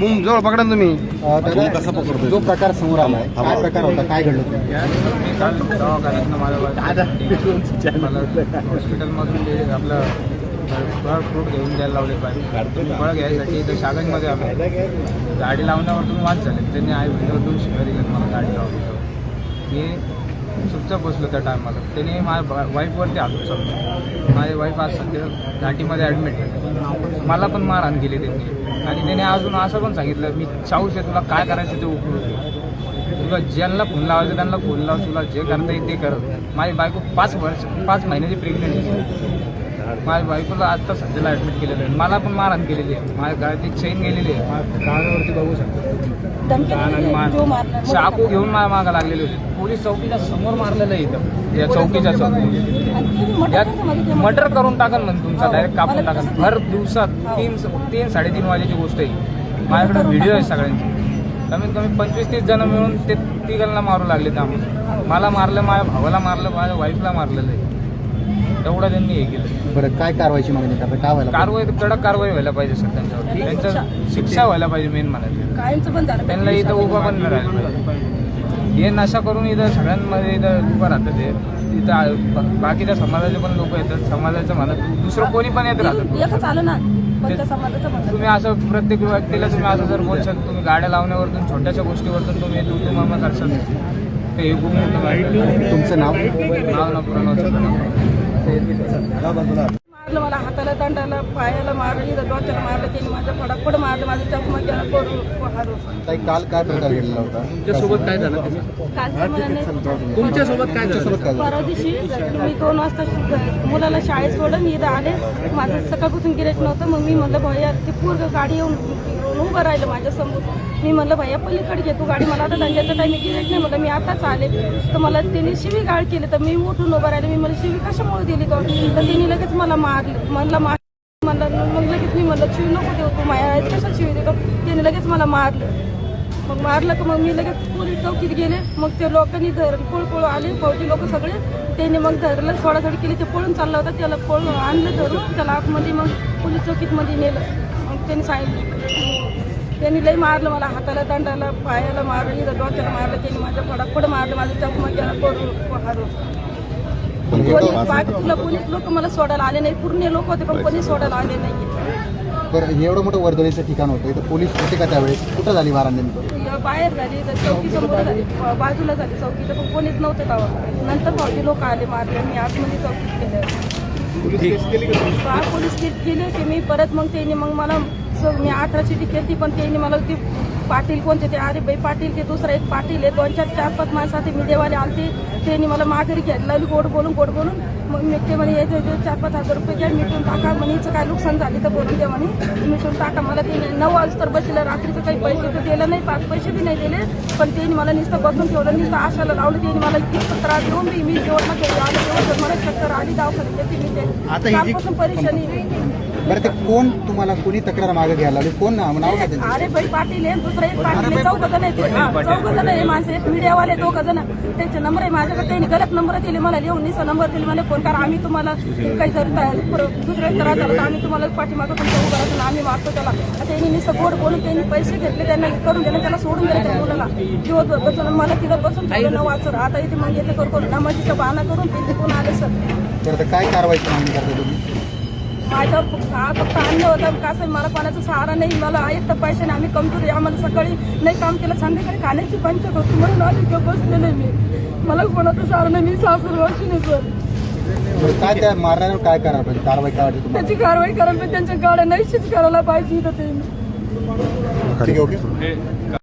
Boom जवळ पकडा तुम्ही. कसा पकडतो जो प्रकार समोर आलाय काय प्रकार होता काय घडलं होतं? मी काल दवाखान्यातनं मला हॉस्पिटलमधून ते आपलं फळ फ्रूट घेऊन द्यायला लावले पाहिजे. फळ घ्यायसाठी इथं शागंजमध्ये आलो. गाडी लावण्यावरतून वाद झाले. त्यांनी आई बहिणीवरतून शिव्या दिल्यात मला गाडी लावली. मी चुपचाप बसलो त्या टायमाला. त्यांनी माझ्या वाईफवरती हात उचलला. माझी वाईफ आज सध्या घाटीमध्ये ॲडमिट आहे. मला पण मारहाण केली त्यांनी. आणि त्याने अजून असं पण सांगितलं मी चाऊस आहे तुला काय करायचं ते उपयोग तुला ज्यांना फोन लावायचं त्यांना फोन लाव तुला जे करता येईल ते कर. माझी बायको 5 महिन्याची प्रेग्नेंट आहे. माझ्या बायकोला आत्ता सध्याला ॲडमिट केलेलं आहे. मला पण मारहाण केलेली आहे. माझ्या गळ्यात एक चेन गेलेली आहे. कानावरती बघू शकतो आणि मान चाकू घेऊन माझ्या मागं लागलेली होती. पोलीस चौकीच्या समोर मारलेलं आहे इथं या चौकीच्या समोर. यात मर्डर करून टाकन म्हणजे तुमचा डायरेक्ट कापून टाकन. भर दिवसात 3-3:30 वाजेची गोष्ट आहे. माझ्याकडे व्हिडिओ आहे सगळ्यांचे. कमीत कमी 25-30 जण मिळून ते तिघांना मारू लागले. त्यामुळे मला मारलं माझ्या भावाला मारलं माझ्या वाईफला मारलेलं आहे. एवढं त्यांनी हे केलं. बरं काय कारवाईची मागणी करता काय व्हायला कारवाई कडक कारवाई व्हायला पाहिजे सर त्यांच्यावर. त्यांचं शिक्षा व्हायला पाहिजे मेन म्हणायचं. त्यांना इथं उभं पण नाही राहिलं पाहिजे. हे नशा करून इथं सगळ्यांमध्ये इथं उभं राहतं. ते इथं बाकीच्या समाजाचे पण लोक येतात. समाजाचं म्हणत दुसरं कोणी पण येत राहतं. तुम्ही असं प्रत्येक व्यक्तीला तुम्ही असं जर बोलू शकता तुम्ही गाड्या लावण्यावरतून छोट्याशा गोष्टीवरतून तुम्ही तुम्हाला करशाल ते हे खूप मोठं. तुमचं नाव नाव ना पुराण मारलं मला हाताला दंडाला पायाला मारलं इथं डोक्याला मारलं त्यांनी माझ्या फडाफड मारलं माझं चकमा केला करून हारून. काल काय प्रकार घडला होता? तुमच्यासोबत काय झालं? तुमच्यासोबत काय झालं? परवा दिवशी मी 2 वाजता मुलाला शाळेत सोडलं. मी इथं आले. माझं सकाळपासून गिऱ्हाईक नव्हतं. मग मी म्हणलं भैया ते पूर्ण गाडी येऊन उभं राहिलं माझ्यासमोर. मी म्हणलं भैया पलीकडे घे तू गाडी. मला आता दंड्याचा टाईम गिऱ्हाईक नाही म्हणलं मी आताच आले. तर मला त्यांनी शिवी गाळ केली. तर मी उठून उभं राहिले. मी मला शिवी कशामुळे दिली तर त्यांनी लगेच मला मारलं. म्हणलं मग लगेच मी म्हणलं शिवी नको देऊ तू माया कशा शिवी देतो. त्याने लगेच मला मारलं. मग मारलं का मग मी लगेच पोलीस चौकीत गेले. मग ते लोकांनी पळू आले फौजी लोक सगळे. त्याने मग धरलं सोडासोडी केली. ते पळून चालला होता त्याला पळून आणलं धरून त्याला आतमध्ये मग पोलीस चौकीत मध्ये नेलं. मग त्यांनी सांगितलं त्यांनी लई मारलं मला हाताला दंडाला पायाला मारलं इथं डोक्याला मारलं. त्यांनी माझ्या फडाफड मारलं माझं चकमा केला करून हारून. बाकीला पोलीस लोक मला सोडायला आले नाही. पूर्ण लोक होते पण कोणी सोडायला आले नाही. बरं एवढं मोठं वर्दळीचं ठिकाण होतं इथं पोलीस होते का त्यावेळेस? कुठं झाली मारहाण नेमकं? बाहेर झाली चौकी समोर झाली बाजूला झाली चौकीचं पण कोणीच नव्हतं तेव्हा. नंतर फौजी लोक आले मारले. मी आतमध्ये चौकीत केलं. पोलीस केस केली की मी परत मग त्यांनी मग मला मी 18 शिटी केली. पण त्यांनी मला ती पाटील कोणते ते अरे बाई पाटील ते दुसरा एक पाटील आहे 2-4-5 माणसासाठी मीडियावाले आलते. त्यांनी मला माघारी घ्यायला लावली गोड बोलून. मग मी ते म्हणे 4-5 हजार रुपये घ्या मिटून टाका म्हणे. हिचं काय नुकसान झाली तर बोलून द्या म्हणे मिटून टाका. मला ते 9 वाजता बसलं. रात्रीचं काही पैसे तर दिलं नाही 5 पैसे बी नाही दिले. पण त्यांनी मला नुसतं बसून ठेवलं. नुसतं आशाला लावलं. त्यांनी मला इतकं त्रास देऊन मी जेवण केलं आलं तेव्हा मला चक्कर आली दवाखान्यात मी ते त्यापासून परेशानी. बरं ते कोण तुम्हाला कोणी तक्रार मागे घ्यायला लावली? कोण नाव का त्यांचं? अरे भाई पाटील आहे दुसरा एक पाटील आहे. 4 जण आहे. 4 जण आहे माणसं. एक मीडियावाले 2 जण. त्यांचे नंबर आहे माझ्याकडे. त्यांनी गलत नंबर दिले मला लिहून निसा नंबर दिले मला फोन करा आम्ही तुम्हाला काही जर दुसऱ्या त्रास झाला तर आम्ही तुम्हाला पाठीमागं तुमच्या उभं राहतो आम्ही मारतो त्याला. त्यांनी निसं गोड बोलून त्यांनी पैसे घेतले त्यांना करून दिले. त्याला सोडून दिले त्या मुलाला दिवसभर बसून मला तिला बसून ठेवलं न वाचर. आता इथे मग येते करून नमाजीचा बहाणा करून ते तिथून आले सर. तर काय कारवाईची मागणी करता तुम्ही? माझा फक्त अन्न होतं कसं मला कोणाचा सहारा नाही. मला एक तर पैसे नाही. आम्ही कमजोर आहे. आम्हाला सकाळी नाही काम केलं संध्याकाळी खाण्याची पंचायत होती म्हणून आम्ही किंवा बसलेले मी. मला कोणाचा सहारा नाही. मी सासरवाशी नाही सर. काय त्या मारण्यावर काय करायला पाहिजे? कारवाई काय वाटते तुम्हाला? त्याची कारवाई करायला पाहिजे. त्यांच्या गाड्या नाहीशीच करायला पाहिजे इथं ते. ठीक आहे ओके.